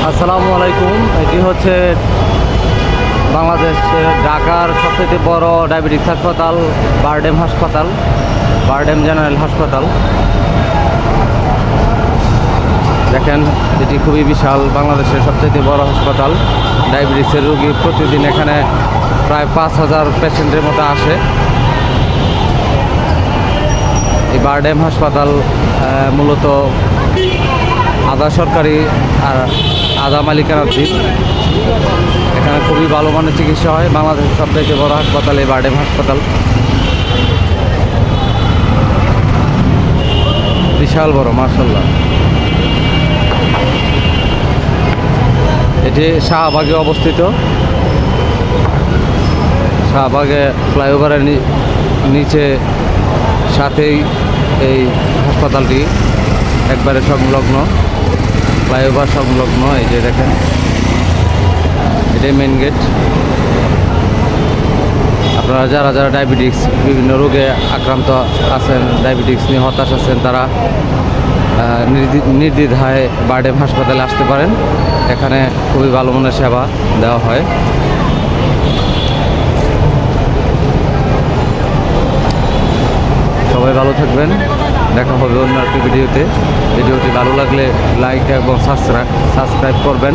আসসালামু আলাইকুম। এটি হচ্ছে বাংলাদেশ ঢাকার সবথেকে বড় ডায়াবেটিস হাসপাতাল, বারডেম হাসপাতাল, বারডেম জেনারেল হাসপাতাল। দেখেন, এটি খুবই বিশাল, বাংলাদেশের সবচেয়ে বড় হাসপাতাল। ডায়াবেটিসের রোগী প্রতিদিন এখানে প্রায় 5,000 পেশেন্টের মতো আসে। এই বারডেম হাসপাতাল মূলত আধা সরকারি আর আধা মালিকানাধীন। এখানে খুবই ভালো মানের চিকিৎসা হয়। বাংলাদেশের সবথেকে বড় হাসপাতাল এই বারডেম হাসপাতাল। বিশাল বড়, মাশাআল্লাহ। এটি শাহবাগে অবস্থিত। শাহবাগে ফ্লাইওভারের নিচে সাথেই এই হাসপাতালটি একবারে সংলগ্ন, ফ্লাইওভার সংলগ্ন। এই যে দেখেন, এটাই মেন গেট। আপনারা যারা যারা ডায়াবেটিক্স বিভিন্ন রোগে আক্রান্ত আছেন, ডায়াবেটিক্স নিয়ে হতাশ আছেন, তারা নির্দ্বিধায় বারডেম হাসপাতালে আসতে পারেন। এখানে খুবই ভালো মানের সেবা দেওয়া হয়। সবাই ভালো থাকবেন। দেখা হবে অন্য একটি ভিডিওতে। ভিডিওটি ভালো লাগলে লাইক এবং সাবস্ক্রাইব করবেন।